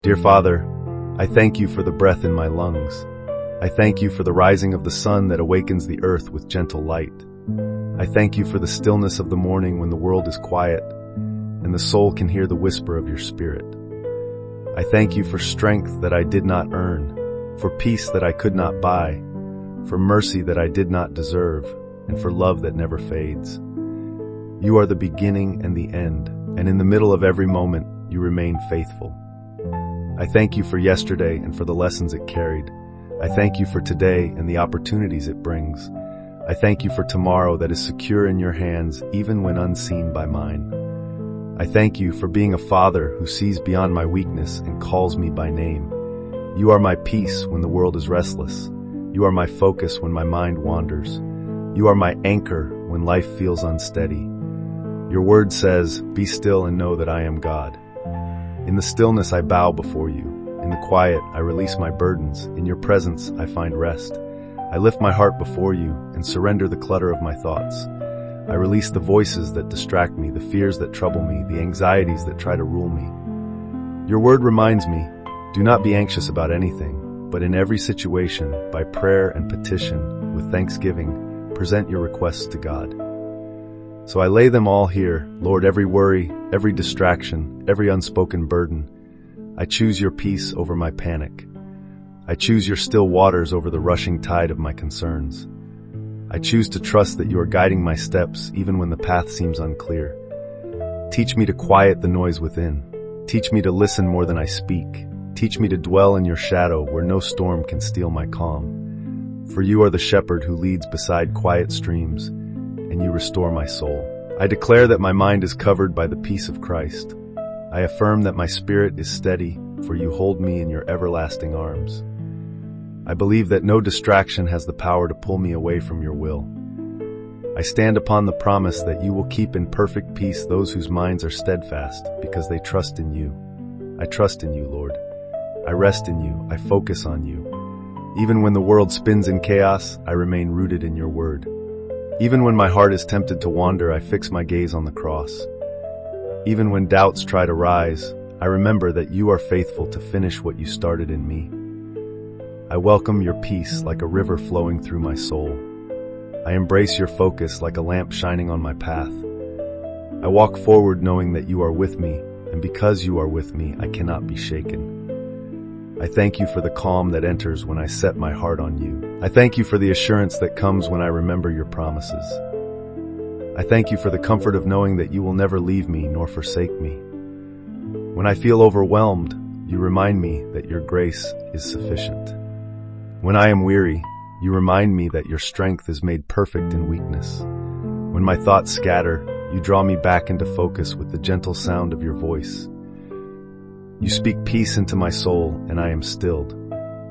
Dear Father, I thank you for the breath in my lungs. I thank you for the rising of the sun that awakens the earth with gentle light. I thank you for the stillness of the morning when the world is quiet and the soul can hear the whisper of your spirit. I thank you for strength that I did not earn, for peace that I could not buy, for mercy that I did not deserve, and for love that never fades. You are the beginning and the end, and in the middle of every moment, you remain faithful. I thank you for yesterday and for the lessons it carried. I thank you for today and the opportunities it brings. I thank you for tomorrow that is secure in your hands, even when unseen by mine. I thank you for being a father who sees beyond my weakness and calls me by name. You are my peace when the world is restless. You are my focus when my mind wanders. You are my anchor when life feels unsteady. Your word says, "Be still and know that I am God." In the stillness I bow before you. In the quiet I release my burdens. In your presence I find rest. I lift my heart before you and surrender the clutter of my thoughts. I release the voices that distract me, the fears that trouble me, the anxieties that try to rule me. Your word reminds me, do not be anxious about anything, but in every situation, by prayer and petition, with thanksgiving, present your requests to God. So I lay them all here, Lord, every worry, every distraction, every unspoken burden. I choose your peace over my panic. I choose your still waters over the rushing tide of my concerns. I choose to trust that you are guiding my steps even when the path seems unclear. Teach me to quiet the noise within. Teach me to listen more than I speak. Teach me to dwell in your shadow where no storm can steal my calm. For you are the shepherd who leads beside quiet streams, and you restore my soul. I declare that my mind is covered by the peace of Christ. I affirm that my spirit is steady, for you hold me in your everlasting arms. I believe that no distraction has the power to pull me away from your will. I stand upon the promise that you will keep in perfect peace those whose minds are steadfast, because they trust in you. I trust in you, Lord. I rest in you. I focus on you. Even when the world spins in chaos, I remain rooted in your word. Even when my heart is tempted to wander, I fix my gaze on the cross. Even when doubts try to rise, I remember that you are faithful to finish what you started in me. I welcome your peace like a river flowing through my soul. I embrace your focus like a lamp shining on my path. I walk forward knowing that you are with me, and because you are with me, I cannot be shaken. I thank you for the calm that enters when I set my heart on you. I thank you for the assurance that comes when I remember your promises. I thank you for the comfort of knowing that you will never leave me nor forsake me. When I feel overwhelmed, you remind me that your grace is sufficient. When I am weary, you remind me that your strength is made perfect in weakness. When my thoughts scatter, you draw me back into focus with the gentle sound of your voice. You speak peace into my soul, and I am stilled.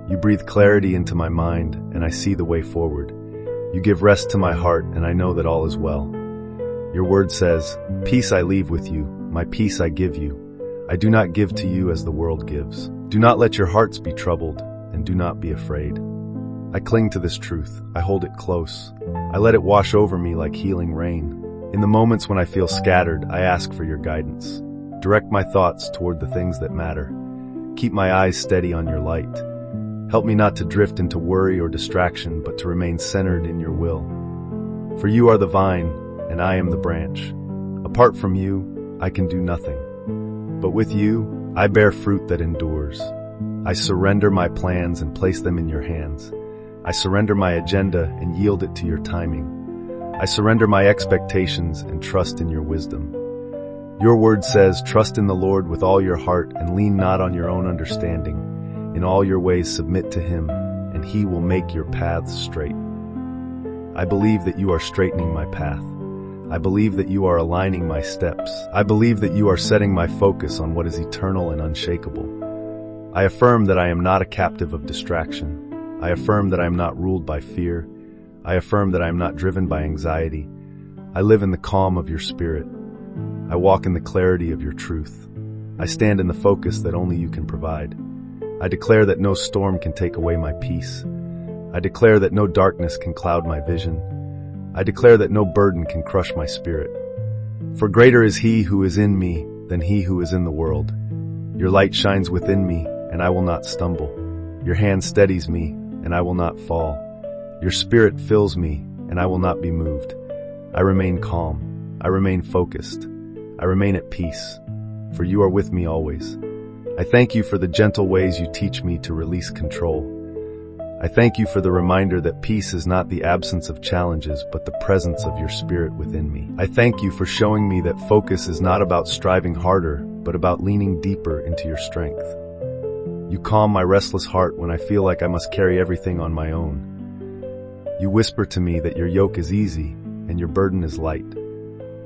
You breathe clarity into my mind, and I see the way forward. You give rest to my heart, and I know that all is well. Your word says, "Peace I leave with you, my peace I give you. I do not give to you as the world gives. Do not let your hearts be troubled, and do not be afraid." I cling to this truth. I hold it close. I let it wash over me like healing rain. In the moments when I feel scattered, I ask for your guidance. Direct my thoughts toward the things that matter. Keep my eyes steady on your light. Help me not to drift into worry or distraction, but to remain centered in your will. For you are the vine, and I am the branch. Apart from you, I can do nothing. But with you, I bear fruit that endures. I surrender my plans and place them in your hands. I surrender my agenda and yield it to your timing. I surrender my expectations and trust in your wisdom. Your word says, "Trust in the Lord with all your heart and lean not on your own understanding. In all your ways submit to him, and he will make your paths straight." I believe that you are straightening my path. I believe that you are aligning my steps. I believe that you are setting my focus on what is eternal and unshakable. I affirm that I am not a captive of distraction. I affirm that I am not ruled by fear. I affirm that I am not driven by anxiety. I live in the calm of your spirit. I walk in the clarity of your truth. I stand in the focus that only you can provide. I declare that no storm can take away my peace. I declare that no darkness can cloud my vision. I declare that no burden can crush my spirit. For greater is he who is in me than he who is in the world. Your light shines within me, and I will not stumble. Your hand steadies me, and I will not fall. Your spirit fills me, and I will not be moved. I remain calm. I remain focused. I remain at peace, for you are with me always. I thank you for the gentle ways you teach me to release control. I thank you for the reminder that peace is not the absence of challenges, but the presence of your spirit within me. I thank you for showing me that focus is not about striving harder, but about leaning deeper into your strength. You calm my restless heart when I feel like I must carry everything on my own. You whisper to me that your yoke is easy and your burden is light.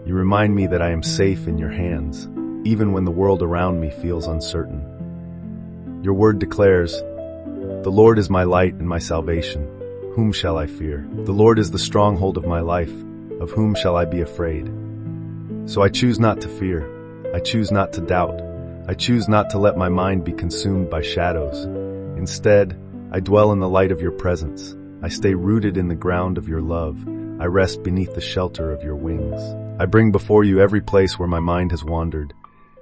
You remind me that I am safe in your hands, even when the world around me feels uncertain. Your word declares, "The Lord is my light and my salvation. Whom shall I fear? The Lord is the stronghold of my life. Of whom shall I be afraid?" So I choose not to fear. I choose not to doubt. I choose not to let my mind be consumed by shadows. Instead, I dwell in the light of your presence. I stay rooted in the ground of your love. I rest beneath the shelter of your wings. I bring before you every place where my mind has wandered,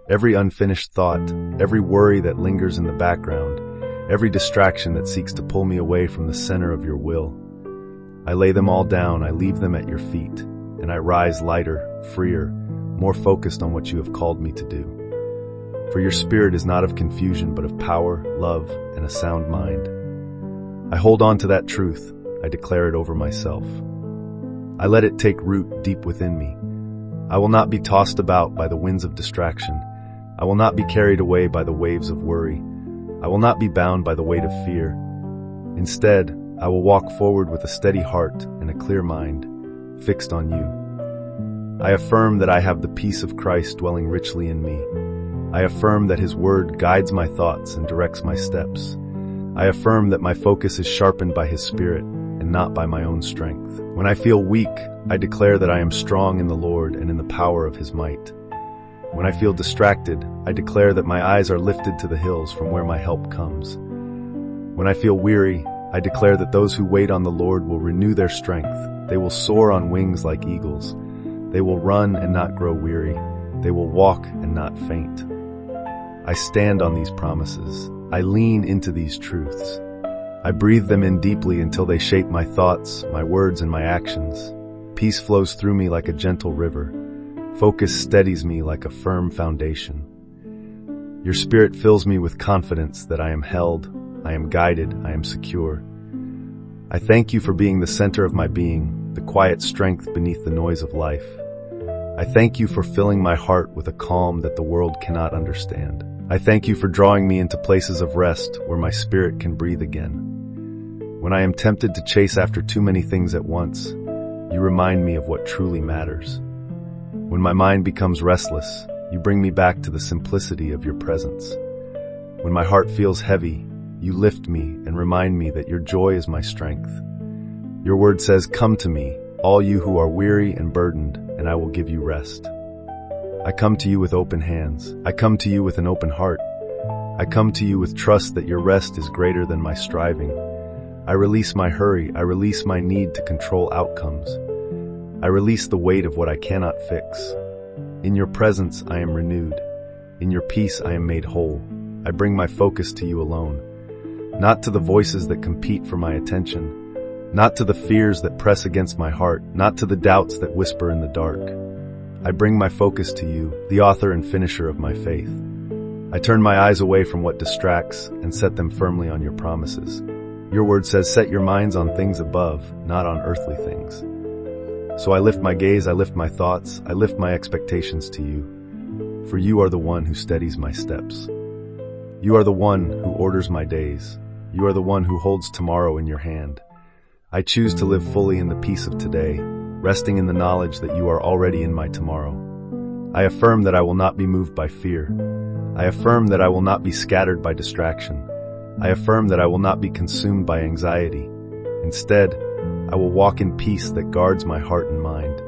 every unfinished thought, every worry that lingers in the background, every distraction that seeks to pull me away from the center of your will. I lay them all down, I leave them at your feet, and I rise lighter, freer, more focused on what you have called me to do. For your spirit is not of confusion, but of power, love, and a sound mind. I hold on to that truth. I declare it over myself. I let it take root deep within me. I will not be tossed about by the winds of distraction. I will not be carried away by the waves of worry. I will not be bound by the weight of fear. Instead, I will walk forward with a steady heart and a clear mind, fixed on you. I affirm that I have the peace of Christ dwelling richly in me. I affirm that His word guides my thoughts and directs my steps. I affirm that my focus is sharpened by His Spirit and not by my own strength. When I feel weak, I declare that I am strong in the Lord and in the power of His might. When I feel distracted, I declare that my eyes are lifted to the hills from where my help comes. When I feel weary, I declare that those who wait on the Lord will renew their strength. They will soar on wings like eagles. They will run and not grow weary. They will walk and not faint. I stand on these promises. I lean into these truths. I breathe them in deeply until they shape my thoughts, my words, and my actions. Peace flows through me like a gentle river. Focus steadies me like a firm foundation. Your spirit fills me with confidence that I am held, I am guided, I am secure. I thank you for being the center of my being, the quiet strength beneath the noise of life. I thank you for filling my heart with a calm that the world cannot understand. I thank you for drawing me into places of rest where my spirit can breathe again. When I am tempted to chase after too many things at once, you remind me of what truly matters. When my mind becomes restless, you bring me back to the simplicity of your presence. When my heart feels heavy, you lift me and remind me that your joy is my strength. Your word says, "Come to me, all you who are weary and burdened, and I will give you rest." I come to you with open hands. I come to you with an open heart. I come to you with trust that your rest is greater than my striving. I release my hurry. I release my need to control outcomes. I release the weight of what I cannot fix. In your presence, I am renewed. In your peace, I am made whole. I bring my focus to you alone, not to the voices that compete for my attention, not to the fears that press against my heart, not to the doubts that whisper in the dark. I bring my focus to you, the author and finisher of my faith. I turn my eyes away from what distracts and set them firmly on your promises. Your word says, "Set your minds on things above, not on earthly things." So I lift my gaze, I lift my thoughts, I lift my expectations to you, for you are the one who steadies my steps. You are the one who orders my days. You are the one who holds tomorrow in your hand. I choose to live fully in the peace of today, resting in the knowledge that you are already in my tomorrow. I affirm that I will not be moved by fear. I affirm that I will not be scattered by distraction. I affirm that I will not be consumed by anxiety. Instead, I will walk in peace that guards my heart and mind.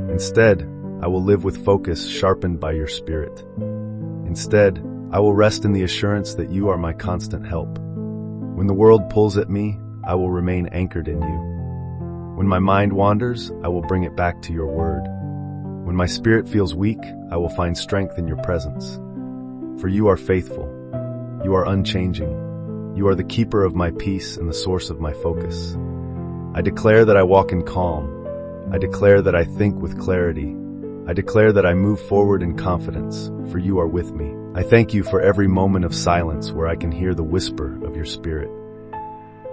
Instead, I will live with focus sharpened by your spirit. Instead, I will rest in the assurance that you are my constant help. When the world pulls at me, I will remain anchored in you. When my mind wanders, I will bring it back to your word. When my spirit feels weak, I will find strength in your presence. for you are faithful. You are unchanging. You are the keeper of my peace and the source of my focus. I declare that I walk in calm. I declare that I think with clarity. I declare that I move forward in confidence, for you are with me. I thank you for every moment of silence where I can hear the whisper of your spirit.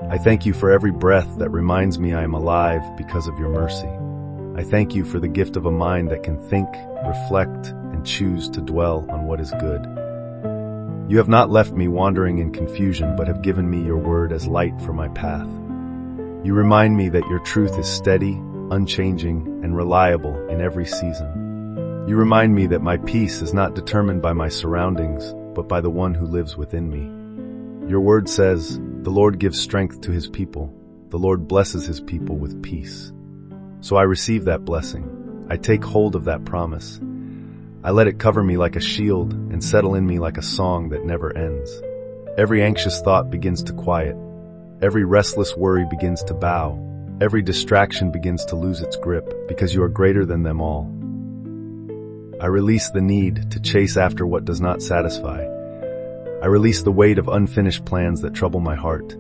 I thank you for every breath that reminds me I am alive because of your mercy. I thank you for the gift of a mind that can think, reflect, and choose to dwell on what is good. You have not left me wandering in confusion, but have given me your word as light for my path. You remind me that your truth is steady, unchanging, and reliable in every season. You remind me that my peace is not determined by my surroundings, but by the one who lives within me. Your word says, "The Lord gives strength to his people. The Lord blesses his people with peace." So I receive that blessing. I take hold of that promise. I let it cover me like a shield and settle in me like a song that never ends. Every anxious thought begins to quiet. Every restless worry begins to bow. Every distraction begins to lose its grip, because you are greater than them all. I release the need to chase after what does not satisfy. I release the weight of unfinished plans that trouble my heart.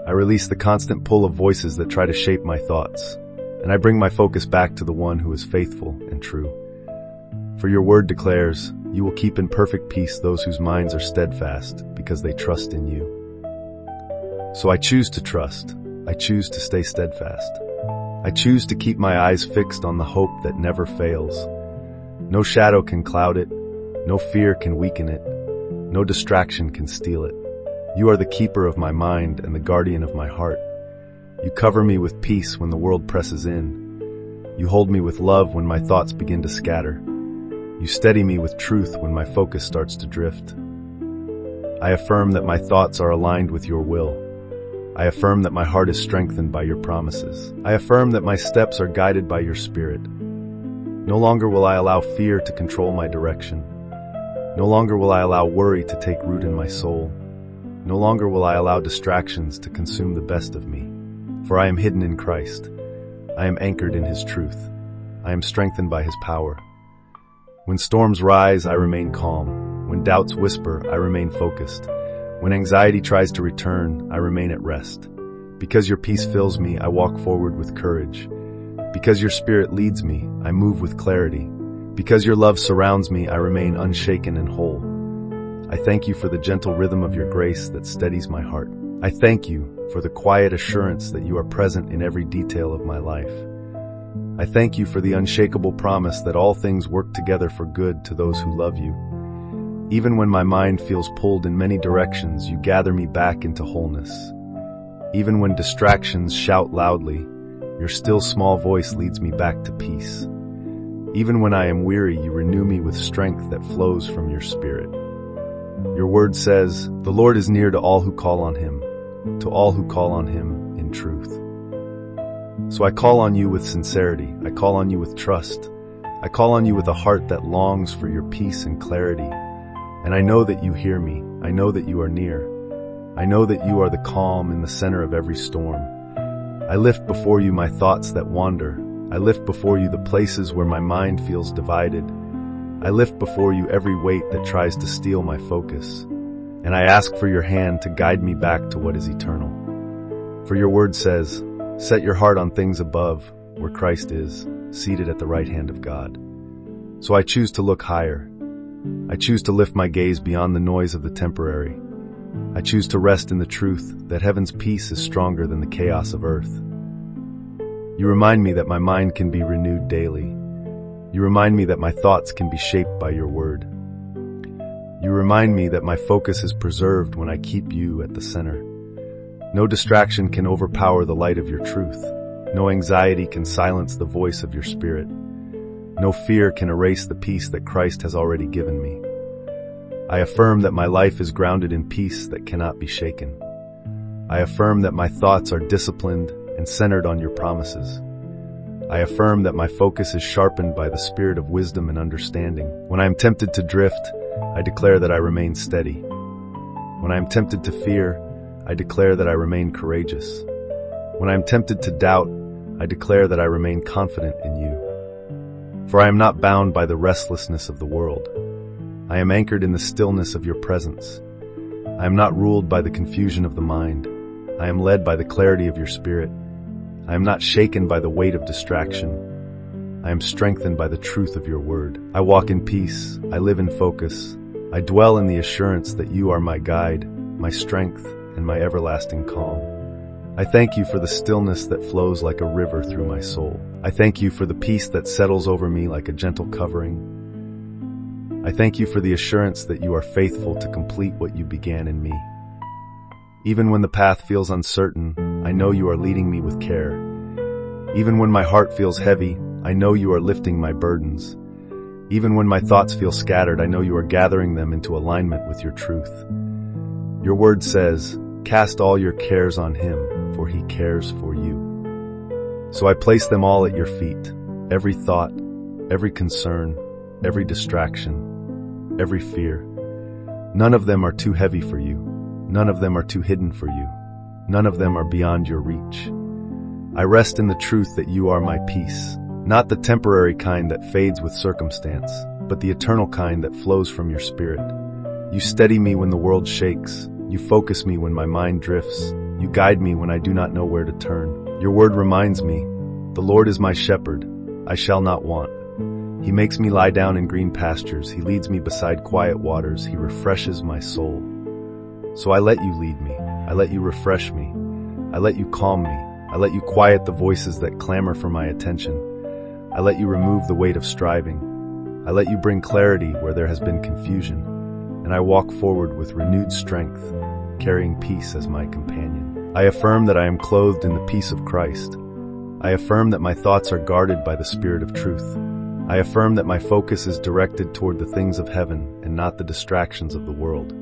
I release the constant pull of voices that try to shape my thoughts. And I bring my focus back to the one who is faithful and true. For your word declares, you will keep in perfect peace those whose minds are steadfast, because they trust in you. So I choose to trust. I choose to stay steadfast. I choose to keep my eyes fixed on the hope that never fails. No shadow can cloud it. No fear can weaken it. No distraction can steal it. You are the keeper of my mind and the guardian of my heart. You cover me with peace when the world presses in. You hold me with love when my thoughts begin to scatter. You steady me with truth when my focus starts to drift. I affirm that my thoughts are aligned with your will. I affirm that my heart is strengthened by your promises. I affirm that my steps are guided by your spirit. No longer will I allow fear to control my direction. No longer will I allow worry to take root in my soul. No longer will I allow distractions to consume the best of me. For I am hidden in Christ. I am anchored in his truth. I am strengthened by his power. When storms rise, I remain calm. When doubts whisper, I remain focused. When anxiety tries to return, I remain at rest. Because your peace fills me, I walk forward with courage. Because your spirit leads me, I move with clarity. Because your love surrounds me, I remain unshaken and whole. I thank you for the gentle rhythm of your grace that steadies my heart. I thank you for the quiet assurance that you are present in every detail of my life. I thank you for the unshakable promise that all things work together for good to those who love you. Even when my mind feels pulled in many directions, you gather me back into wholeness. Even when distractions shout loudly, your still small voice leads me back to peace. Even when I am weary, you renew me with strength that flows from your spirit. Your word says, "The Lord is near to all who call on him, to all who call on him in truth." So I call on you with sincerity. I call on you with trust. I call on you with a heart that longs for your peace and clarity. And I know that you hear me. I know that you are near. I know that you are the calm in the center of every storm. I lift before you my thoughts that wander. I lift before you the places where my mind feels divided. I lift before you every weight that tries to steal my focus. And I ask for your hand to guide me back to what is eternal. For your word says, "Set your heart on things above, where Christ is, seated at the right hand of God." So I choose to look higher. I choose to lift my gaze beyond the noise of the temporary. I choose to rest in the truth that heaven's peace is stronger than the chaos of earth. You remind me that my mind can be renewed daily. You remind me that my thoughts can be shaped by your word. You remind me that my focus is preserved when I keep you at the center. No distraction can overpower the light of your truth. No anxiety can silence the voice of your spirit. No fear can erase the peace that Christ has already given me. I affirm that my life is grounded in peace that cannot be shaken. I affirm that my thoughts are disciplined and centered on your promises. I affirm that my focus is sharpened by the spirit of wisdom and understanding. When I am tempted to drift, I declare that I remain steady. When I am tempted to fear, I declare that I remain courageous. When I am tempted to doubt, I declare that I remain confident in you. For I am not bound by the restlessness of the world. I am anchored in the stillness of your presence. I am not ruled by the confusion of the mind. I am led by the clarity of your spirit. I am not shaken by the weight of distraction. I am strengthened by the truth of your word. I walk in peace. I live in focus. I dwell in the assurance that you are my guide, my strength, and my everlasting calm. I thank you for the stillness that flows like a river through my soul. I thank you for the peace that settles over me like a gentle covering. I thank you for the assurance that you are faithful to complete what you began in me. Even when the path feels uncertain, I know you are leading me with care. Even when my heart feels heavy, I know you are lifting my burdens. Even when my thoughts feel scattered, I know you are gathering them into alignment with your truth. Your word says, "Cast all your cares on him, for he cares for you." So I place them all at your feet, every thought, every concern, every distraction, every fear. None of them are too heavy for you. None of them are too hidden for you. None of them are beyond your reach. I rest in the truth that you are my peace, not the temporary kind that fades with circumstance, but the eternal kind that flows from your spirit. You steady me when the world shakes. You focus me when my mind drifts. You guide me when I do not know where to turn. Your word reminds me, "The Lord is my shepherd. I shall not want. He makes me lie down in green pastures. He leads me beside quiet waters. He refreshes my soul." So I let you lead me. I let you refresh me. I let you calm me. I let you quiet the voices that clamor for my attention. I let you remove the weight of striving. I let you bring clarity where there has been confusion. And I walk forward with renewed strength, carrying peace as my companion. I affirm that I am clothed in the peace of Christ. I affirm that my thoughts are guarded by the Spirit of truth. I affirm that my focus is directed toward the things of heaven and not the distractions of the world.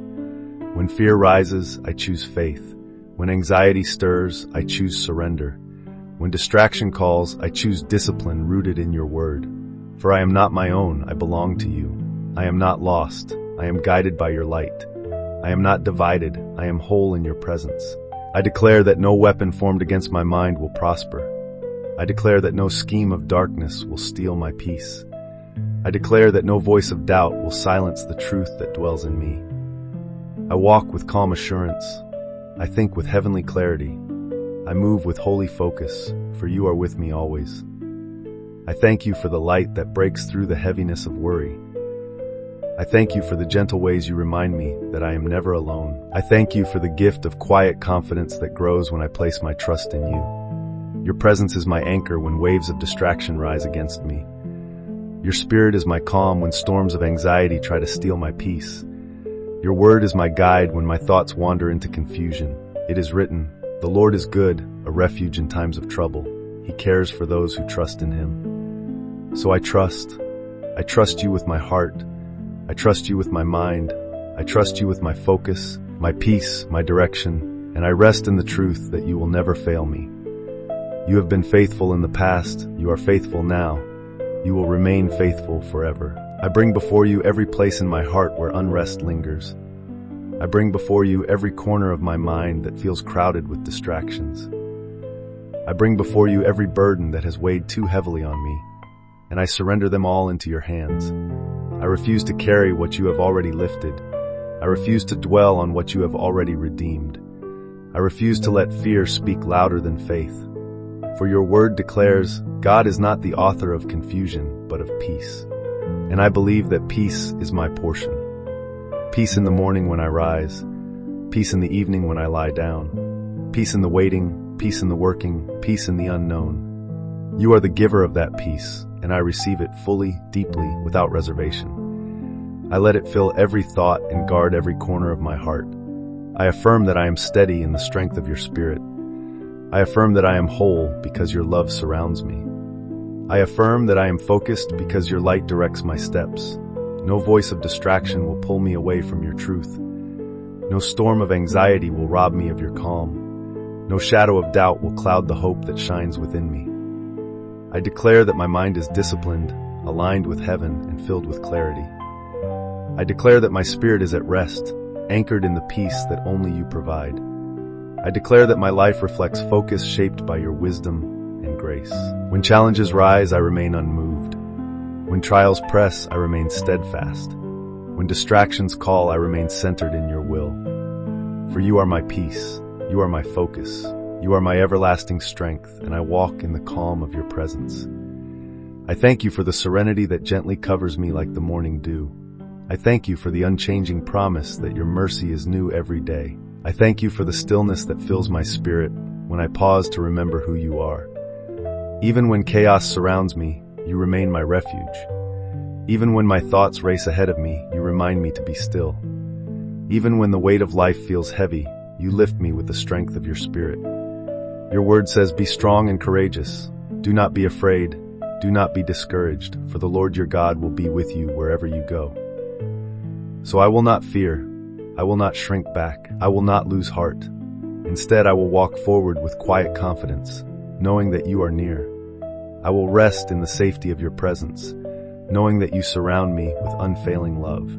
When fear rises, I choose faith. When anxiety stirs, I choose surrender. When distraction calls, I choose discipline rooted in your word. For I am not my own, I belong to you. I am not lost, I am guided by your light. I am not divided, I am whole in your presence. I declare that no weapon formed against my mind will prosper. I declare that no scheme of darkness will steal my peace. I declare that no voice of doubt will silence the truth that dwells in me. I walk with calm assurance. I think with heavenly clarity. I move with holy focus, for you are with me always. I thank you for the light that breaks through the heaviness of worry. I thank you for the gentle ways you remind me that I am never alone. I thank you for the gift of quiet confidence that grows when I place my trust in you. Your presence is my anchor when waves of distraction rise against me. Your spirit is my calm when storms of anxiety try to steal my peace. Your word is my guide when my thoughts wander into confusion. It is written, "The Lord is good, a refuge in times of trouble. He cares for those who trust in him." So I trust. I trust you with my heart. I trust you with my mind. I trust you with my focus, my peace, my direction, and I rest in the truth that you will never fail me. You have been faithful in the past. You are faithful now. You will remain faithful forever. I bring before you every place in my heart where unrest lingers. I bring before you every corner of my mind that feels crowded with distractions. I bring before you every burden that has weighed too heavily on me, and I surrender them all into your hands. I refuse to carry what you have already lifted. I refuse to dwell on what you have already redeemed. I refuse to let fear speak louder than faith. For your word declares, God is not the author of confusion, but of peace. And I believe that peace is my portion. Peace in the morning when I rise. Peace in the evening when I lie down. Peace in the waiting, peace in the working, peace in the unknown. You are the giver of that peace, and I receive it fully, deeply, without reservation. I let it fill every thought and guard every corner of my heart. I affirm that I am steady in the strength of your spirit. I affirm that I am whole because your love surrounds me. I affirm that I am focused because your light directs my steps. No voice of distraction will pull me away from your truth. No storm of anxiety will rob me of your calm. No shadow of doubt will cloud the hope that shines within me. I declare that my mind is disciplined, aligned with heaven, and filled with clarity. I declare that my spirit is at rest, anchored in the peace that only you provide. I declare that my life reflects focus shaped by your wisdom and grace. When challenges rise, I remain unmoved. When trials press, I remain steadfast. When distractions call, I remain centered in your will. For you are my peace, you are my focus, you are my everlasting strength, and I walk in the calm of your presence. I thank you for the serenity that gently covers me like the morning dew. I thank you for the unchanging promise that your mercy is new every day. I thank you for the stillness that fills my spirit when I pause to remember who you are. Even when chaos surrounds me, you remain my refuge. Even when my thoughts race ahead of me, you remind me to be still. Even when the weight of life feels heavy, you lift me with the strength of your spirit. Your word says, "Be strong and courageous. Do not be afraid. Do not be discouraged, for the Lord your God will be with you wherever you go." So I will not fear. I will not shrink back. I will not lose heart. Instead, I will walk forward with quiet confidence, knowing that you are near. I will rest in the safety of your presence, knowing that you surround me with unfailing love.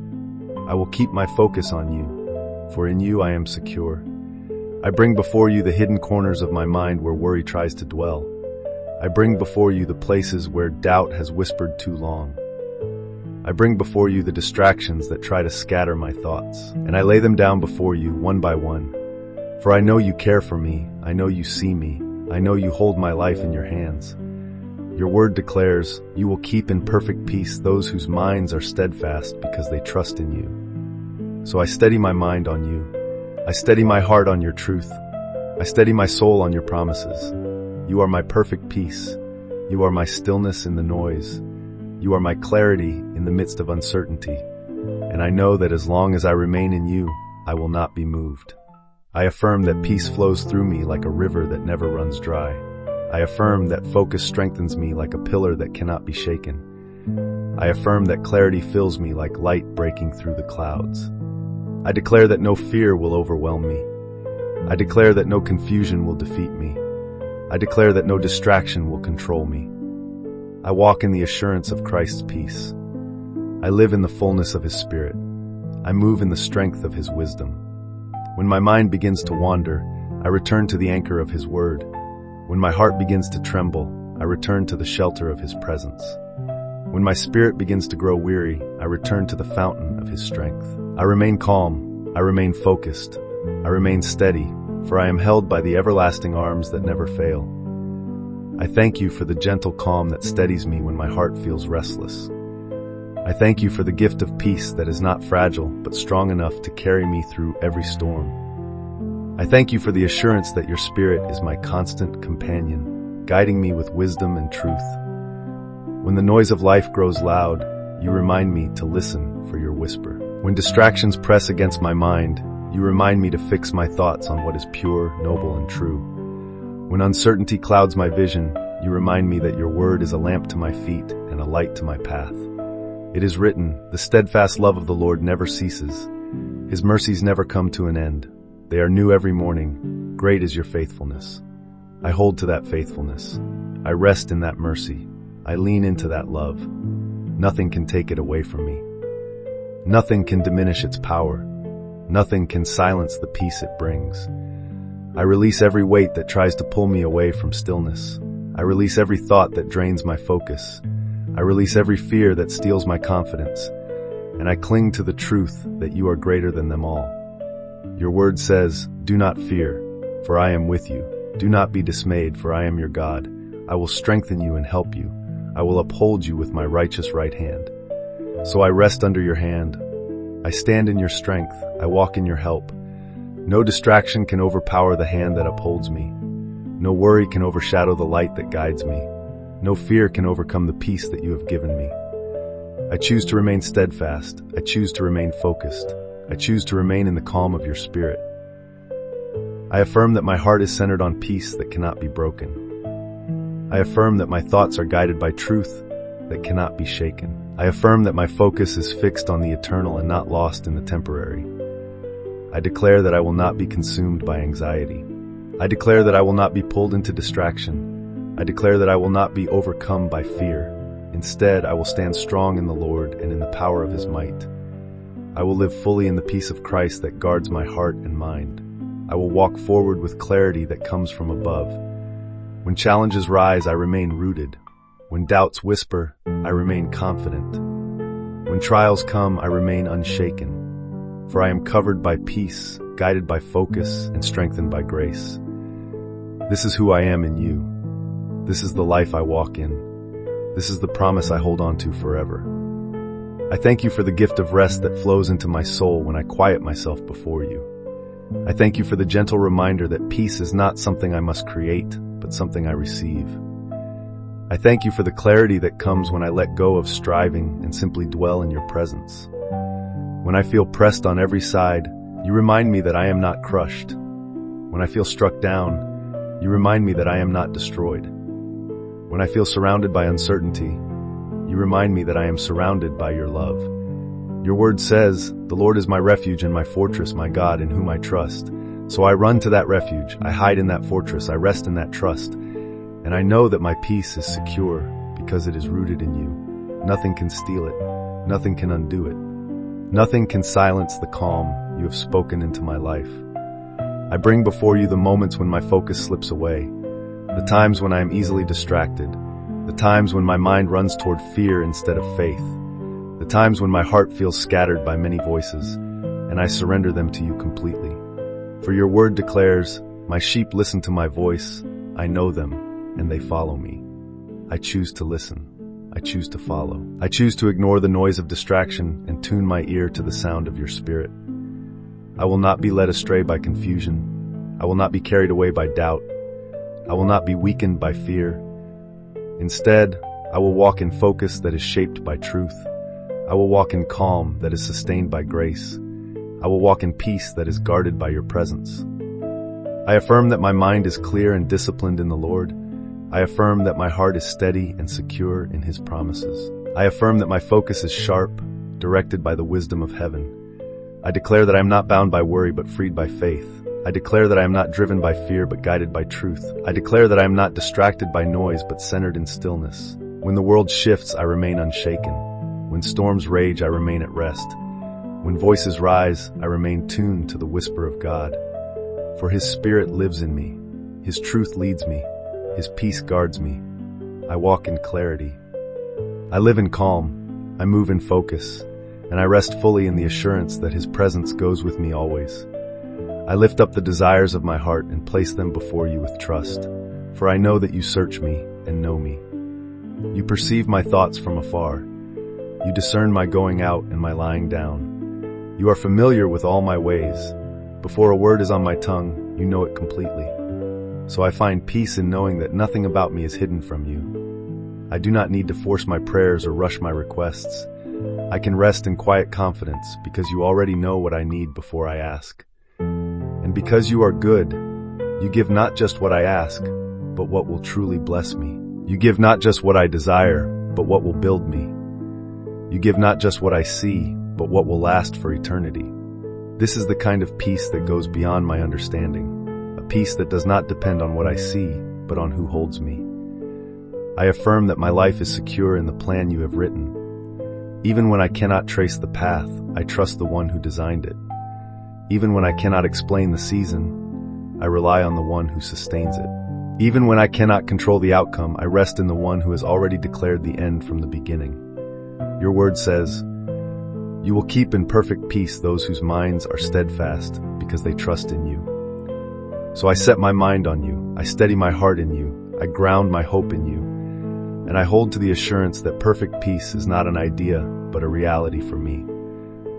I will keep my focus on you, for in you I am secure. I bring before you the hidden corners of my mind where worry tries to dwell. I bring before you the places where doubt has whispered too long. I bring before you the distractions that try to scatter my thoughts, and I lay them down before you one by one. For I know you care for me, I know you see me, I know you hold my life in your hands. Your word declares, "You will keep in perfect peace those whose minds are steadfast because they trust in you." So I steady my mind on you. I steady my heart on your truth. I steady my soul on your promises. You are my perfect peace. You are my stillness in the noise. You are my clarity in the midst of uncertainty. And I know that as long as I remain in you, I will not be moved. I affirm that peace flows through me like a river that never runs dry. I affirm that focus strengthens me like a pillar that cannot be shaken. I affirm that clarity fills me like light breaking through the clouds. I declare that no fear will overwhelm me. I declare that no confusion will defeat me. I declare that no distraction will control me. I walk in the assurance of Christ's peace. I live in the fullness of His Spirit. I move in the strength of His wisdom. When my mind begins to wander, I return to the anchor of His word. When my heart begins to tremble, I return to the shelter of His presence. When my spirit begins to grow weary, I return to the fountain of His strength. I remain calm, I remain focused, I remain steady, for I am held by the everlasting arms that never fail. I thank you for the gentle calm that steadies me when my heart feels restless. I thank you for the gift of peace that is not fragile, but strong enough to carry me through every storm. I thank you for the assurance that your Spirit is my constant companion, guiding me with wisdom and truth. When the noise of life grows loud, you remind me to listen for your whisper. When distractions press against my mind, you remind me to fix my thoughts on what is pure, noble, and true. When uncertainty clouds my vision, you remind me that your word is a lamp to my feet and a light to my path. It is written, "The steadfast love of the Lord never ceases. His mercies never come to an end. They are new every morning. Great is your faithfulness." I hold to that faithfulness. I rest in that mercy. I lean into that love. Nothing can take it away from me. Nothing can diminish its power. Nothing can silence the peace it brings. I release every weight that tries to pull me away from stillness. I release every thought that drains my focus. I release every fear that steals my confidence. And I cling to the truth that you are greater than them all. Your word says, "Do not fear, for I am with you. Do not be dismayed, for I am your God. I will strengthen you and help you. I will uphold you with my righteous right hand." So I rest under your hand. I stand in your strength. I walk in your help. No distraction can overpower the hand that upholds me. No worry can overshadow the light that guides me. No fear can overcome the peace that you have given me. I choose to remain steadfast. I choose to remain focused. I choose to remain in the calm of your Spirit. I affirm that my heart is centered on peace that cannot be broken. I affirm that my thoughts are guided by truth that cannot be shaken. I affirm that my focus is fixed on the eternal and not lost in the temporary. I declare that I will not be consumed by anxiety. I declare that I will not be pulled into distraction. I declare that I will not be overcome by fear. Instead, I will stand strong in the Lord and in the power of His might. I will live fully in the peace of Christ that guards my heart and mind. I will walk forward with clarity that comes from above. When challenges rise, I remain rooted. When doubts whisper, I remain confident. When trials come, I remain unshaken, for I am covered by peace, guided by focus, and strengthened by grace. This is who I am in you. This is the life I walk in. This is the promise I hold on to forever. I thank you for the gift of rest that flows into my soul when I quiet myself before you. I thank you for the gentle reminder that peace is not something I must create, but something I receive. I thank you for the clarity that comes when I let go of striving and simply dwell in your presence. When I feel pressed on every side, you remind me that I am not crushed. When I feel struck down, you remind me that I am not destroyed. When I feel surrounded by uncertainty, you remind me that I am surrounded by your love. Your word says, "The Lord is my refuge and my fortress, my God, in whom I trust." So I run to that refuge, I hide in that fortress, I rest in that trust, and I know that my peace is secure because it is rooted in you. Nothing can steal it. Nothing can undo it. Nothing can silence the calm you have spoken into my life. I bring before you the moments when my focus slips away, the times when I am easily distracted, the times when my mind runs toward fear instead of faith, the times when my heart feels scattered by many voices, and I surrender them to you completely. For your word declares, "My sheep listen to my voice, I know them, and they follow me." I choose to listen. I choose to follow. I choose to ignore the noise of distraction and tune my ear to the sound of your spirit. I will not be led astray by confusion. I will not be carried away by doubt. I will not be weakened by fear. Instead, I will walk in focus that is shaped by truth. I will walk in calm that is sustained by grace. I will walk in peace that is guarded by your presence. I affirm that my mind is clear and disciplined in the Lord. I affirm that my heart is steady and secure in His promises. I affirm that my focus is sharp, directed by the wisdom of heaven. I declare that I am not bound by worry but freed by faith. I declare that I am not driven by fear but guided by truth. I declare that I am not distracted by noise but centered in stillness. When the world shifts, I remain unshaken. When storms rage, I remain at rest. When voices rise, I remain tuned to the whisper of God. For His Spirit lives in me. His truth leads me. His peace guards me. I walk in clarity. I live in calm. I move in focus. And I rest fully in the assurance that His presence goes with me always. I lift up the desires of my heart and place them before you with trust, for I know that you search me and know me. You perceive my thoughts from afar. You discern my going out and my lying down. You are familiar with all my ways. Before a word is on my tongue, you know it completely. So I find peace in knowing that nothing about me is hidden from you. I do not need to force my prayers or rush my requests. I can rest in quiet confidence because you already know what I need before I ask. And because you are good, you give not just what I ask, but what will truly bless me. You give not just what I desire, but what will build me. You give not just what I see, but what will last for eternity. This is the kind of peace that goes beyond my understanding, a peace that does not depend on what I see, but on who holds me. I affirm that my life is secure in the plan you have written. Even when I cannot trace the path, I trust the one who designed it. Even when I cannot explain the season, I rely on the one who sustains it. Even when I cannot control the outcome, I rest in the one who has already declared the end from the beginning. Your word says, "You will keep in perfect peace those whose minds are steadfast because they trust in you." So I set my mind on you, I steady my heart in you, I ground my hope in you, and I hold to the assurance that perfect peace is not an idea, but a reality for me.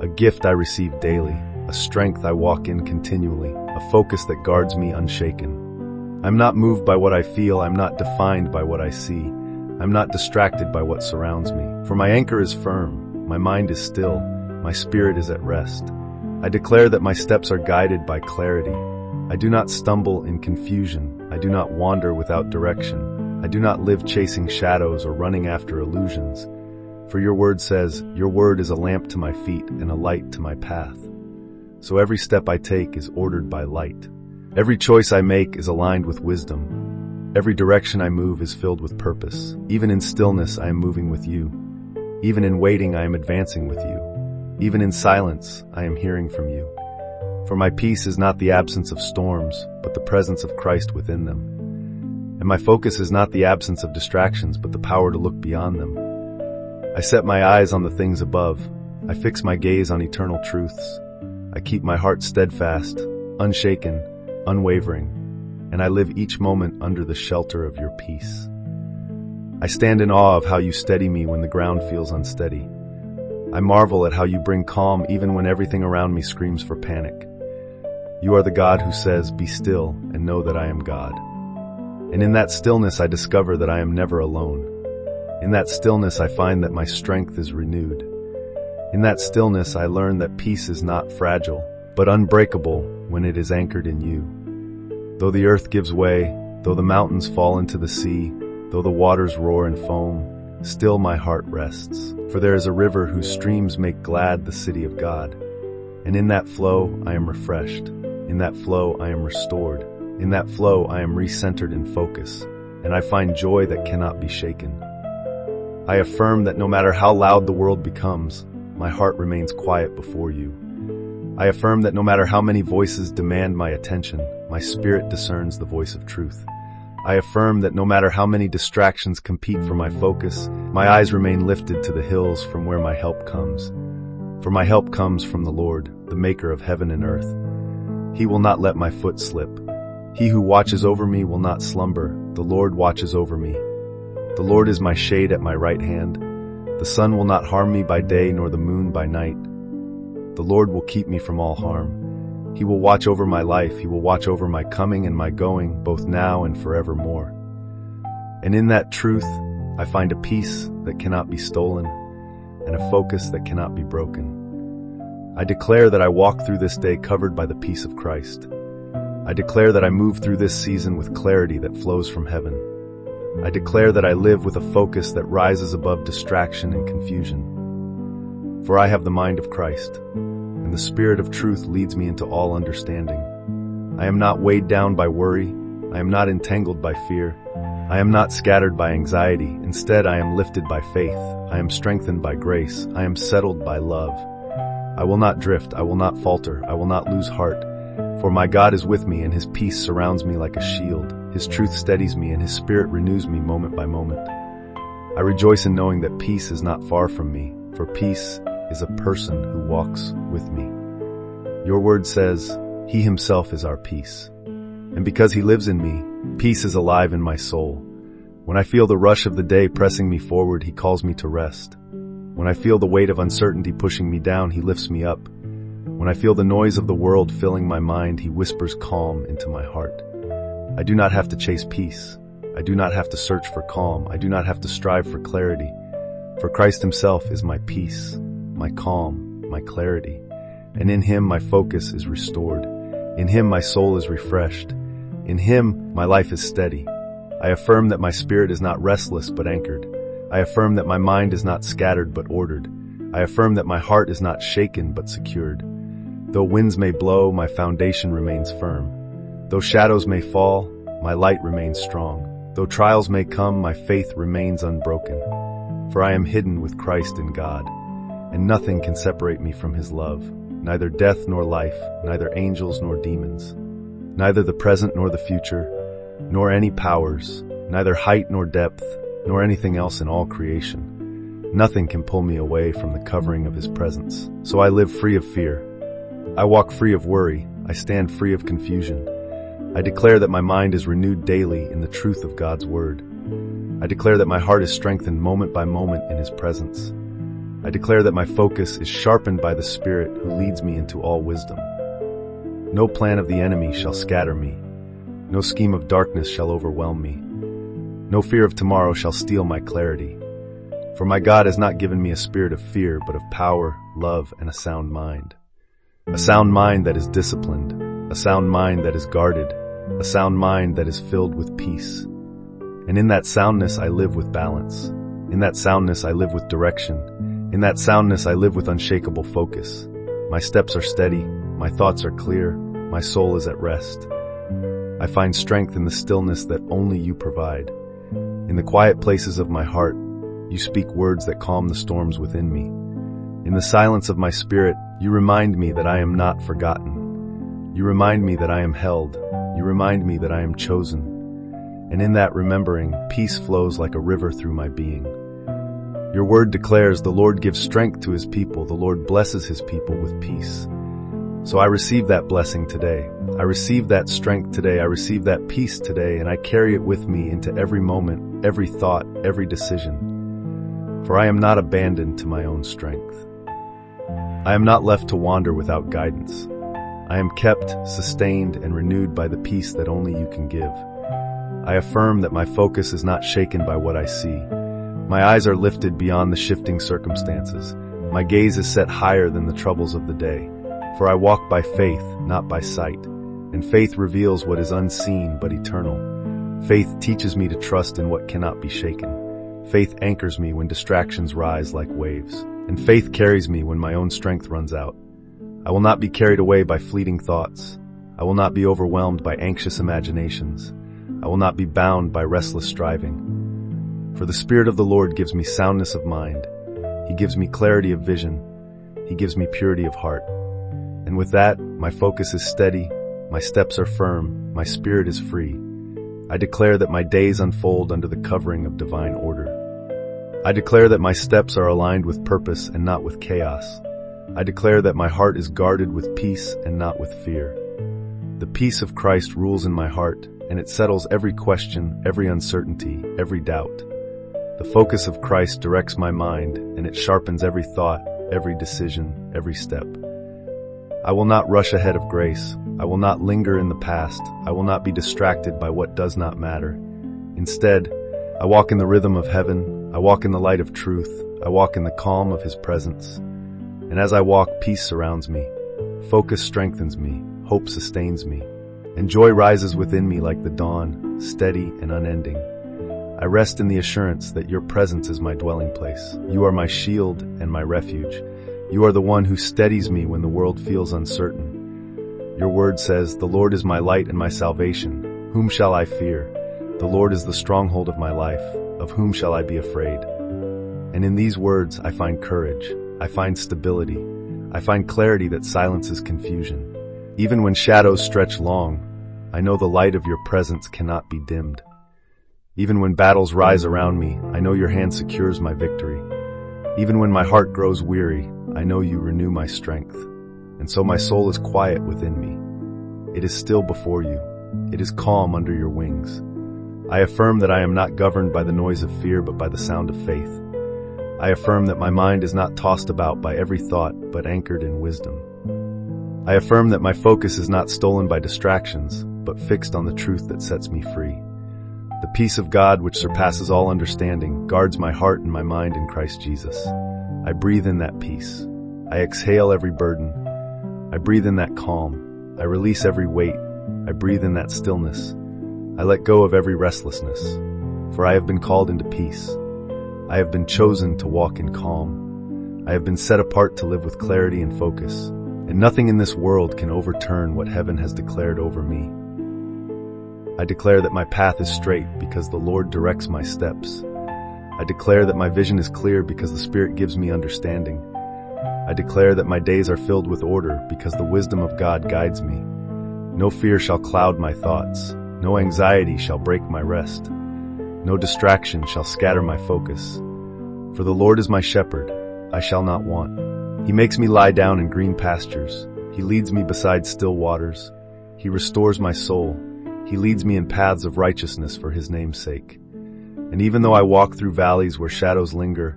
A gift I receive daily, a strength I walk in continually, a focus that guards me unshaken. I'm not moved by what I feel, I'm not defined by what I see. I'm not distracted by what surrounds me. For my anchor is firm, my mind is still, my spirit is at rest. I declare that my steps are guided by clarity. I do not stumble in confusion. I do not wander without direction. I do not live chasing shadows or running after illusions. For your word says, "Your word is a lamp to my feet and a light to my path." So every step I take is ordered by light. Every choice I make is aligned with wisdom. Every direction I move is filled with purpose. Even in stillness, I am moving with you. Even in waiting, I am advancing with you. Even in silence, I am hearing from you. For my peace is not the absence of storms, but the presence of Christ within them. And my focus is not the absence of distractions, but the power to look beyond them. I set my eyes on the things above. I fix my gaze on eternal truths. I keep my heart steadfast, unshaken, unwavering, and I live each moment under the shelter of your peace. I stand in awe of how you steady me when the ground feels unsteady. I marvel at how you bring calm even when everything around me screams for panic. You are the God who says, "Be still and know that I am God." And in that stillness I discover that I am never alone. In that stillness I find that my strength is renewed. In that stillness I learn that peace is not fragile, but unbreakable when it is anchored in you. Though the earth gives way, though the mountains fall into the sea, though the waters roar and foam, still my heart rests. For there is a river whose streams make glad the city of God. And in that flow I am refreshed. In that flow I am restored. In that flow I am recentered in focus, and I find joy that cannot be shaken. I affirm that no matter how loud the world becomes, my heart remains quiet before you. I affirm that no matter how many voices demand my attention, my spirit discerns the voice of truth. I affirm that no matter how many distractions compete for my focus, my eyes remain lifted to the hills from where my help comes. For my help comes from the Lord, the maker of heaven and earth. He will not let my foot slip. He who watches over me will not slumber. The Lord watches over me. The Lord is my shade at my right hand. The sun will not harm me by day nor the moon by night. The Lord will keep me from all harm. He will watch over my life. He will watch over my coming and my going, both now and forevermore. And in that truth, I find a peace that cannot be stolen and a focus that cannot be broken. I declare that I walk through this day covered by the peace of Christ. I declare that I move through this season with clarity that flows from heaven. I declare that I live with a focus that rises above distraction and confusion. For I have the mind of Christ, and the Spirit of truth leads me into all understanding. I am not weighed down by worry. I am not entangled by fear. I am not scattered by anxiety. Instead, I am lifted by faith. I am strengthened by grace. I am settled by love. I will not drift. I will not falter. I will not lose heart. For my God is with me, and his peace surrounds me like a shield. His truth steadies me, and his spirit renews me moment by moment. I rejoice in knowing that peace is not far from me, for peace is a person who walks with me. Your word says, he himself is our peace. And because he lives in me, peace is alive in my soul. When I feel the rush of the day pressing me forward, he calls me to rest. When I feel the weight of uncertainty pushing me down, he lifts me up. When I feel the noise of the world filling my mind, he whispers calm into my heart. I do not have to chase peace. I do not have to search for calm. I do not have to strive for clarity. For Christ himself is my peace, my calm, my clarity. And in him my focus is restored. In him my soul is refreshed. In him my life is steady. I affirm that my spirit is not restless but anchored. I affirm that my mind is not scattered but ordered. I affirm that my heart is not shaken but secured. Though winds may blow, my foundation remains firm. Though shadows may fall, my light remains strong. Though trials may come, my faith remains unbroken. For I am hidden with Christ in God, and nothing can separate me from his love, neither death nor life, neither angels nor demons, neither the present nor the future, nor any powers, neither height nor depth, nor anything else in all creation. Nothing can pull me away from the covering of his presence. So I live free of fear. I walk free of worry. I stand free of confusion. I declare that my mind is renewed daily in the truth of God's word. I declare that my heart is strengthened moment by moment in his presence. I declare that my focus is sharpened by the Spirit who leads me into all wisdom. No plan of the enemy shall scatter me. No scheme of darkness shall overwhelm me. No fear of tomorrow shall steal my clarity. For my God has not given me a spirit of fear, but of power, love, and a sound mind. A sound mind that is disciplined, a sound mind that is guarded, a sound mind that is filled with peace. And in that soundness I live with balance. In that soundness I live with direction. In that soundness I live with unshakable focus. My steps are steady, my thoughts are clear, my soul is at rest. I find strength in the stillness that only you provide. In the quiet places of my heart, you speak words that calm the storms within me. In the silence of my spirit, you remind me that I am not forgotten. You remind me that I am held. You remind me that I am chosen. And in that remembering, peace flows like a river through my being. Your word declares the Lord gives strength to his people, the Lord blesses his people with peace. So I receive that blessing today. I receive that strength today. I receive that peace today, and I carry it with me into every moment, every thought, every decision. For I am not abandoned to my own strength. I am not left to wander without guidance. I am kept, sustained, and renewed by the peace that only you can give. I affirm that my focus is not shaken by what I see. My eyes are lifted beyond the shifting circumstances. My gaze is set higher than the troubles of the day. For I walk by faith, not by sight. And faith reveals what is unseen but eternal. Faith teaches me to trust in what cannot be shaken. Faith anchors me when distractions rise like waves. And faith carries me when my own strength runs out. I will not be carried away by fleeting thoughts. I will not be overwhelmed by anxious imaginations. I will not be bound by restless striving. For the Spirit of the Lord gives me soundness of mind. He gives me clarity of vision. He gives me purity of heart. And with that, my focus is steady, my steps are firm, my spirit is free. I declare that my days unfold under the covering of divine order. I declare that my steps are aligned with purpose and not with chaos. I declare that my heart is guarded with peace and not with fear. The peace of Christ rules in my heart, and it settles every question, every uncertainty, every doubt. The focus of Christ directs my mind, and it sharpens every thought, every decision, every step. I will not rush ahead of grace. I will not linger in the past. I will not be distracted by what does not matter. Instead, I walk in the rhythm of heaven. I walk in the light of truth. I walk in the calm of his presence. And as I walk, peace surrounds me. Focus strengthens me. Hope sustains me. And joy rises within me like the dawn, steady and unending. I rest in the assurance that your presence is my dwelling place. You are my shield and my refuge. You are the one who steadies me when the world feels uncertain. Your word says, "The Lord is my light and my salvation. Whom shall I fear? The Lord is the stronghold of my life. Of whom shall I be afraid?" And in these words, I find courage. I find stability. I find clarity that silences confusion. Even when shadows stretch long, I know the light of your presence cannot be dimmed. Even when battles rise around me, I know your hand secures my victory. Even when my heart grows weary, I know you renew my strength. And so my soul is quiet within me. It is still before you. It is calm under your wings. I affirm that I am not governed by the noise of fear, but by the sound of faith. I affirm that my mind is not tossed about by every thought, but anchored in wisdom. I affirm that my focus is not stolen by distractions, but fixed on the truth that sets me free. The peace of God, which surpasses all understanding, guards my heart and my mind in Christ Jesus. I breathe in that peace. I exhale every burden. I breathe in that calm. I release every weight. I breathe in that stillness. I let go of every restlessness. For I have been called into peace. I have been chosen to walk in calm. I have been set apart to live with clarity and focus. And nothing in this world can overturn what heaven has declared over me. I declare that my path is straight because the Lord directs my steps. I declare that my vision is clear because the Spirit gives me understanding. I declare that my days are filled with order because the wisdom of God guides me. No fear shall cloud my thoughts. No anxiety shall break my rest. No distraction shall scatter my focus. For the Lord is my shepherd, I shall not want. He makes me lie down in green pastures. He leads me beside still waters. He restores my soul. He leads me in paths of righteousness for his name's sake. And even though I walk through valleys where shadows linger,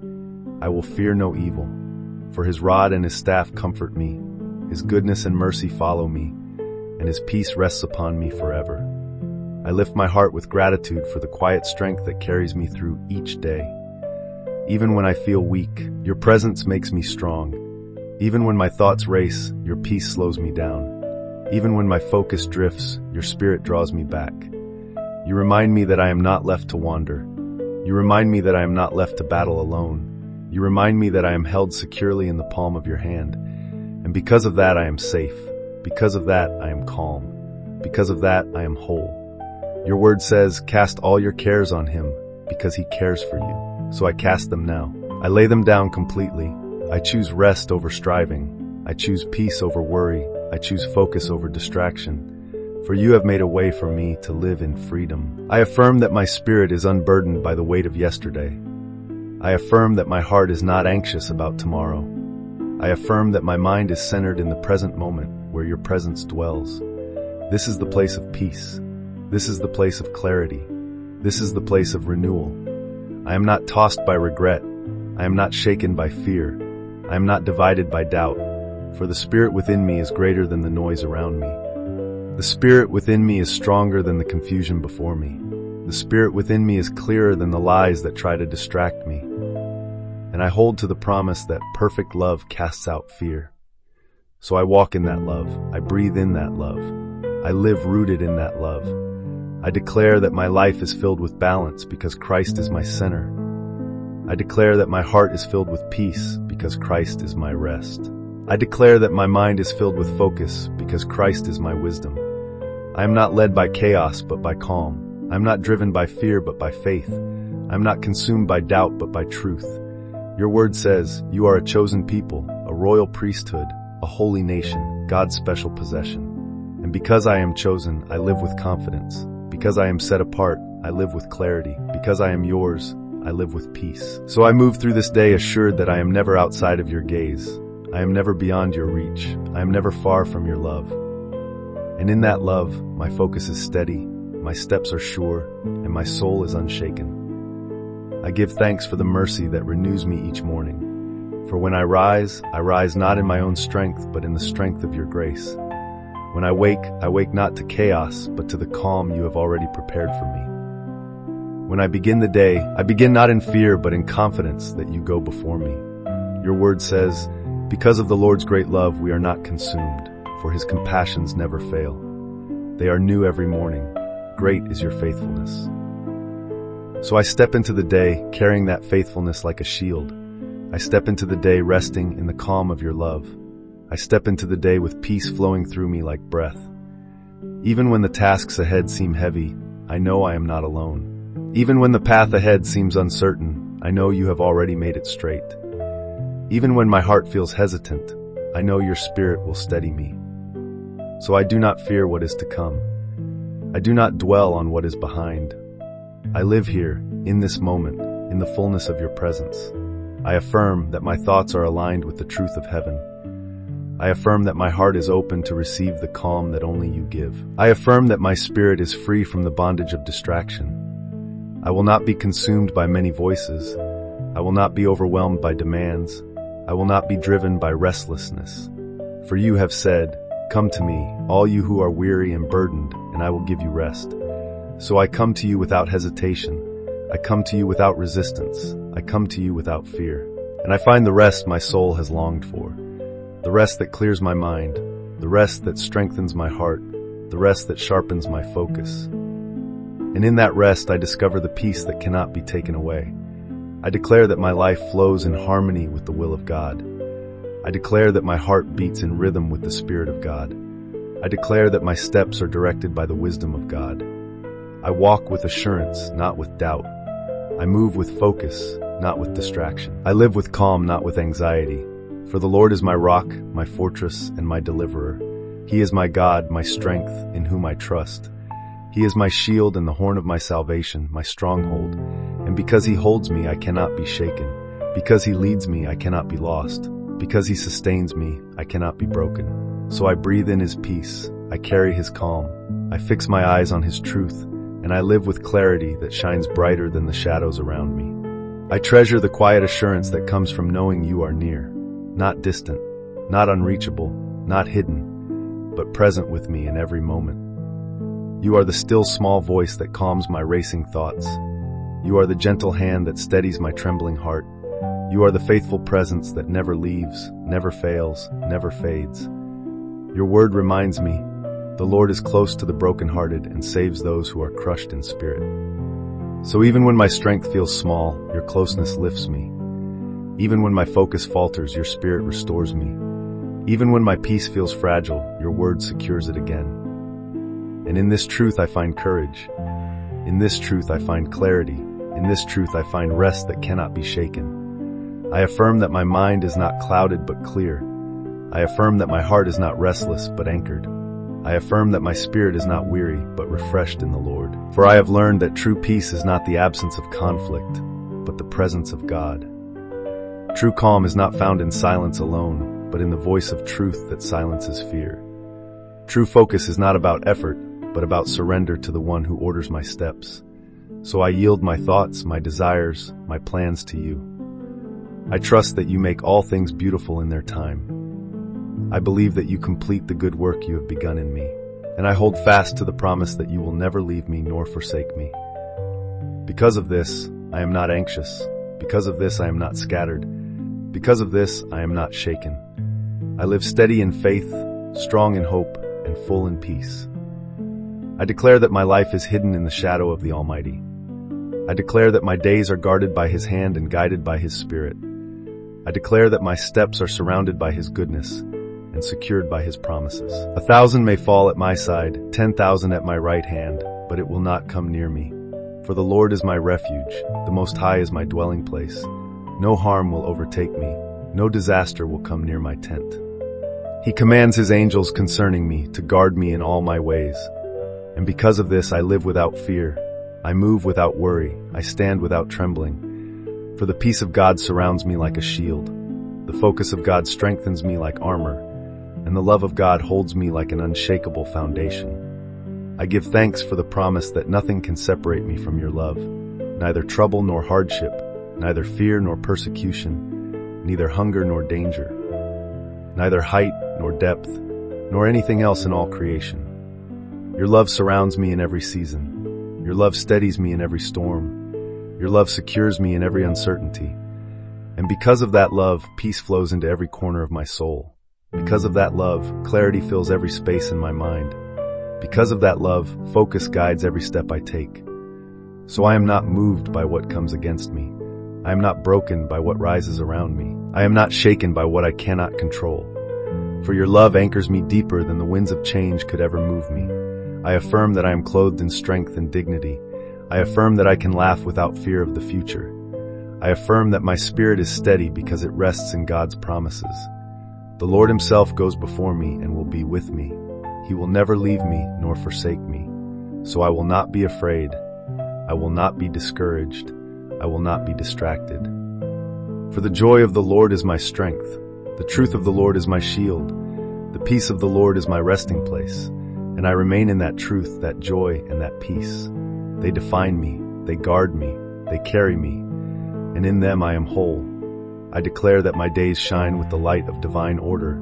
I will fear no evil. For his rod and his staff comfort me. His goodness and mercy follow me, and his peace rests upon me forever. I lift my heart with gratitude for the quiet strength that carries me through each day. Even when I feel weak, your presence makes me strong. Even when my thoughts race, your peace slows me down. Even when my focus drifts, your Spirit draws me back. You remind me that I am not left to wander. You remind me that I am not left to battle alone. You remind me that I am held securely in the palm of your hand. And because of that, I am safe. Because of that, I am calm. Because of that, I am whole. Your word says, "Cast all your cares on him, because he cares for you." So I cast them now. I lay them down completely. I choose rest over striving. I choose peace over worry. I choose focus over distraction. For you have made a way for me to live in freedom. I affirm that my spirit is unburdened by the weight of yesterday. I affirm that my heart is not anxious about tomorrow. I affirm that my mind is centered in the present moment where your presence dwells. This is the place of peace. This is the place of clarity. This is the place of renewal. I am not tossed by regret. I am not shaken by fear. I am not divided by doubt, for the spirit within me is greater than the noise around me. The spirit within me is stronger than the confusion before me. The spirit within me is clearer than the lies that try to distract me. And I hold to the promise that perfect love casts out fear. So I walk in that love. I breathe in that love. I live rooted in that love. I declare that my life is filled with balance because Christ is my center. I declare that my heart is filled with peace because Christ is my rest. I declare that my mind is filled with focus because Christ is my wisdom. I am not led by chaos but by calm. I am not driven by fear but by faith. I am not consumed by doubt but by truth. Your word says, you are a chosen people, a royal priesthood, a holy nation, God's special possession. And because I am chosen, I live with confidence. Because I am set apart, I live with clarity. Because I am yours, I live with peace. So I move through this day assured that I am never outside of your gaze. I am never beyond your reach. I am never far from your love. And in that love, my focus is steady, my steps are sure, and my soul is unshaken. I give thanks for the mercy that renews me each morning. For when I rise not in my own strength, but in the strength of your grace. When I wake not to chaos, but to the calm you have already prepared for me. When I begin the day, I begin not in fear, but in confidence that you go before me. Your word says, because of the Lord's great love, we are not consumed, for his compassions never fail. They are new every morning. Great is your faithfulness. So I step into the day carrying that faithfulness like a shield. I step into the day resting in the calm of your love. I step into the day with peace flowing through me like breath. Even when the tasks ahead seem heavy, I know I am not alone. Even when the path ahead seems uncertain, I know you have already made it straight. Even when my heart feels hesitant, I know your spirit will steady me. So I do not fear what is to come. I do not dwell on what is behind. I live here, in this moment, in the fullness of your presence. I affirm that my thoughts are aligned with the truth of heaven. I affirm that my heart is open to receive the calm that only you give. I affirm that my spirit is free from the bondage of distraction. I will not be consumed by many voices. I will not be overwhelmed by demands. I will not be driven by restlessness. For you have said, come to me, all you who are weary and burdened, and I will give you rest. So I come to you without hesitation. I come to you without resistance. I come to you without fear. And I find the rest my soul has longed for. The rest that clears my mind. The rest that strengthens my heart. The rest that sharpens my focus. And in that rest I discover the peace that cannot be taken away. I declare that my life flows in harmony with the will of God. I declare that my heart beats in rhythm with the Spirit of God. I declare that my steps are directed by the wisdom of God. I walk with assurance, not with doubt. I move with focus, not with distraction. I live with calm, not with anxiety. For the Lord is my rock, my fortress, and my deliverer. He is my God, my strength, in whom I trust. He is my shield and the horn of my salvation, my stronghold. And because he holds me, I cannot be shaken. Because he leads me, I cannot be lost. Because he sustains me, I cannot be broken. So I breathe in his peace. I carry his calm. I fix my eyes on his truth. And I live with clarity that shines brighter than the shadows around me. I treasure the quiet assurance that comes from knowing you are near, not distant, not unreachable, not hidden, but present with me in every moment. You are the still small voice that calms my racing thoughts. You are the gentle hand that steadies my trembling heart. You are the faithful presence that never leaves, never fails, never fades. Your word reminds me, the Lord is close to the brokenhearted and saves those who are crushed in spirit. So even when my strength feels small, your closeness lifts me. Even when my focus falters, your spirit restores me. Even when my peace feels fragile, your word secures it again. And in this truth I find courage. In this truth I find clarity. In this truth I find rest that cannot be shaken. I affirm that my mind is not clouded but clear. I affirm that my heart is not restless but anchored. I affirm that my spirit is not weary, but refreshed in the Lord. For I have learned that true peace is not the absence of conflict, but the presence of God. True calm is not found in silence alone, but in the voice of truth that silences fear. True focus is not about effort, but about surrender to the one who orders my steps. So I yield my thoughts, my desires, my plans to you. I trust that you make all things beautiful in their time. I believe that you complete the good work you have begun in me, and I hold fast to the promise that you will never leave me nor forsake me. Because of this, I am not anxious. Because of this, I am not scattered. Because of this, I am not shaken. I live steady in faith, strong in hope, and full in peace. I declare that my life is hidden in the shadow of the Almighty. I declare that my days are guarded by His hand and guided by His Spirit. I declare that my steps are surrounded by His goodness and secured by His promises. 1,000 may fall at my side, 10,000 at my right hand, but it will not come near me. For the Lord is my refuge, the Most High is my dwelling place. No harm will overtake me, no disaster will come near my tent. He commands His angels concerning me to guard me in all my ways. And because of this I live without fear, I move without worry, I stand without trembling. For the peace of God surrounds me like a shield, the focus of God strengthens me like armor, and the love of God holds me like an unshakable foundation. I give thanks for the promise that nothing can separate me from your love, neither trouble nor hardship, neither fear nor persecution, neither hunger nor danger, neither height nor depth, nor anything else in all creation. Your love surrounds me in every season. Your love steadies me in every storm. Your love secures me in every uncertainty. And because of that love, peace flows into every corner of my soul. Because of that love, clarity fills every space in my mind. Because of that love, focus guides every step I take. So I am not moved by what comes against me. I am not broken by what rises around me. I am not shaken by what I cannot control. For your love anchors me deeper than the winds of change could ever move me. I affirm that I am clothed in strength and dignity. I affirm that I can laugh without fear of the future. I affirm that my spirit is steady because it rests in God's promises. The Lord Himself goes before me and will be with me. He will never leave me nor forsake me. So I will not be afraid. I will not be discouraged. I will not be distracted. For the joy of the Lord is my strength. The truth of the Lord is my shield. The peace of the Lord is my resting place. And I remain in that truth, that joy, and that peace. They define me. They guard me. They carry me. And in them I am whole. I declare that my days shine with the light of divine order.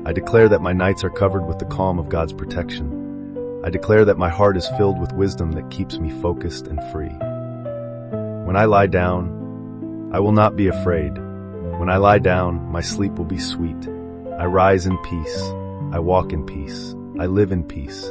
I declare that my nights are covered with the calm of God's protection. I declare that my heart is filled with wisdom that keeps me focused and free. When I lie down, I will not be afraid. When I lie down, my sleep will be sweet. I rise in peace. I walk in peace. I live in peace.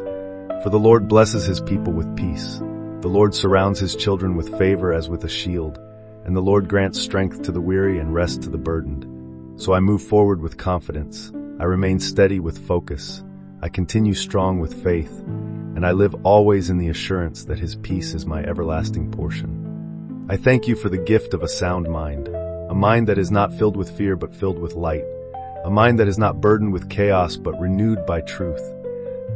For the Lord blesses His people with peace. The Lord surrounds His children with favor as with a shield. And the Lord grants strength to the weary and rest to the burdened. So I move forward with confidence. I remain steady with focus. I continue strong with faith. And I live always in the assurance that His peace is my everlasting portion. I thank you for the gift of a sound mind, a mind that is not filled with fear but filled with light, a mind that is not burdened with chaos but renewed by truth,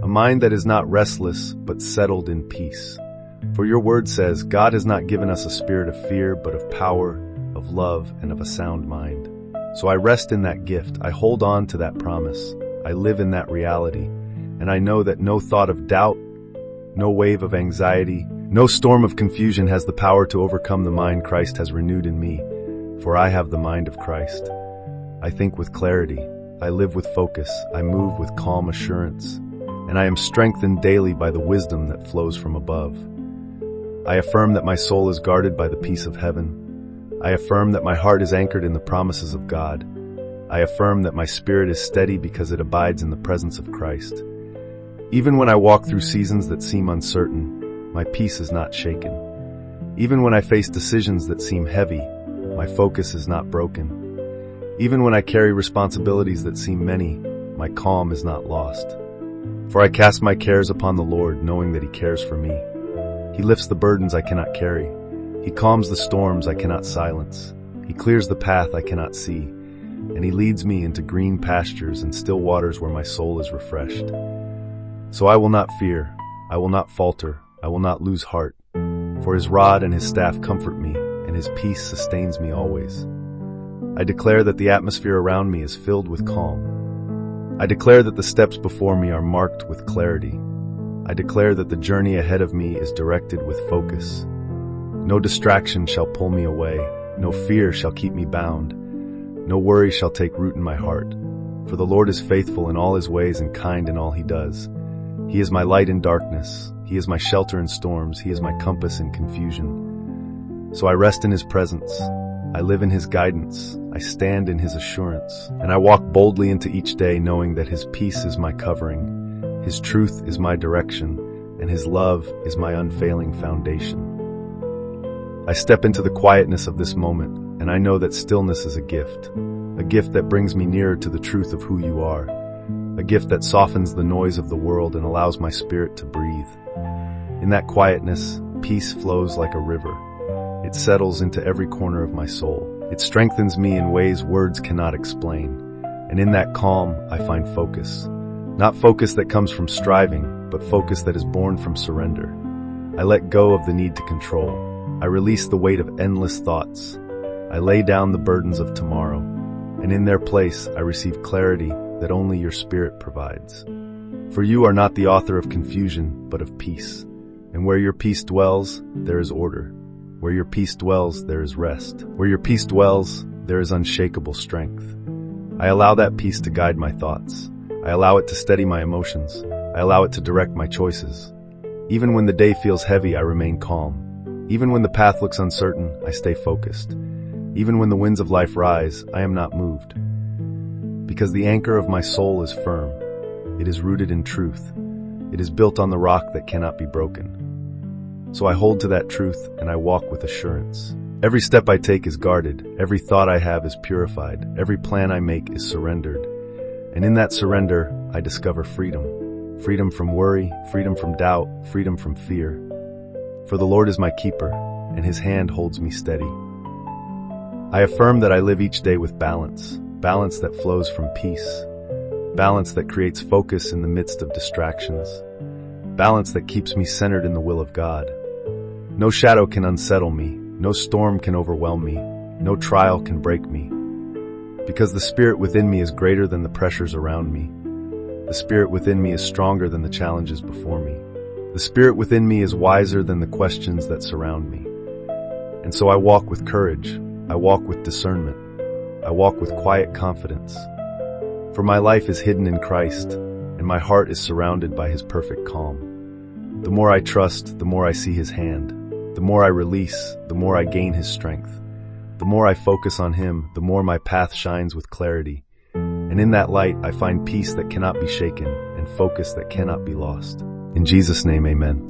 a mind that is not restless but settled in peace. For your word says, God has not given us a spirit of fear but of power, of love, and of a sound mind. So I rest in that gift. I hold on to that promise. I live in that reality. And I know that no thought of doubt, no wave of anxiety, no storm of confusion has the power to overcome the mind Christ has renewed in me. For I have the mind of Christ. I think with clarity. I live with focus. I move with calm assurance. And I am strengthened daily by the wisdom that flows from above. I affirm that my soul is guarded by the peace of heaven. I affirm that my heart is anchored in the promises of God. I affirm that my spirit is steady because it abides in the presence of Christ. Even when I walk through seasons that seem uncertain, my peace is not shaken. Even when I face decisions that seem heavy, my focus is not broken. Even when I carry responsibilities that seem many, my calm is not lost. For I cast my cares upon the Lord, knowing that He cares for me. He lifts the burdens I cannot carry. He calms the storms I cannot silence. He clears the path I cannot see. And He leads me into green pastures and still waters where my soul is refreshed. So I will not fear. I will not falter. I will not lose heart. For His rod and His staff comfort me, and his peace sustains me always. I declare that the atmosphere around me is filled with calm. I declare that the steps before me are marked with clarity. I declare that the journey ahead of me is directed with focus. No distraction shall pull me away. No fear shall keep me bound. No worry shall take root in my heart. For the Lord is faithful in all his ways and kind in all he does. He is my light in darkness. He is my shelter in storms. He is my compass in confusion. So I rest in his presence. I live in his guidance. I stand in his assurance. And I walk boldly into each day knowing that his peace is my covering. His truth is my direction. And his love is my unfailing foundation. I step into the quietness of this moment, and I know that stillness is a gift that brings me nearer to the truth of who you are, a gift that softens the noise of the world and allows my spirit to breathe. In that quietness, peace flows like a river. It settles into every corner of my soul. It strengthens me in ways words cannot explain. And in that calm, I find focus. Not focus that comes from striving, but focus that is born from surrender. I let go of the need to control. I release the weight of endless thoughts. I lay down the burdens of tomorrow, and in their place I receive clarity that only your Spirit provides. For you are not the author of confusion, but of peace. And where your peace dwells, there is order. Where your peace dwells, there is rest. Where your peace dwells, there is unshakable strength. I allow that peace to guide my thoughts. I allow it to steady my emotions. I allow it to direct my choices. Even when the day feels heavy, I remain calm. Even when the path looks uncertain, I stay focused. Even when the winds of life rise, I am not moved. Because the anchor of my soul is firm. It is rooted in truth. It is built on the rock that cannot be broken. So I hold to that truth and I walk with assurance. Every step I take is guarded. Every thought I have is purified. Every plan I make is surrendered. And in that surrender, I discover freedom. Freedom from worry, freedom from doubt, freedom from fear. For the Lord is my keeper, and his hand holds me steady. I affirm that I live each day with balance, balance that flows from peace, balance that creates focus in the midst of distractions, balance that keeps me centered in the will of God. No shadow can unsettle me, no storm can overwhelm me, no trial can break me. Because the Spirit within me is greater than the pressures around me. The Spirit within me is stronger than the challenges before me. The Spirit within me is wiser than the questions that surround me. And so I walk with courage. I walk with discernment. I walk with quiet confidence. For my life is hidden in Christ, and my heart is surrounded by his perfect calm. The more I trust, the more I see his hand. The more I release, the more I gain his strength. The more I focus on him, the more my path shines with clarity. And in that light, I find peace that cannot be shaken and focus that cannot be lost. In Jesus' name, amen.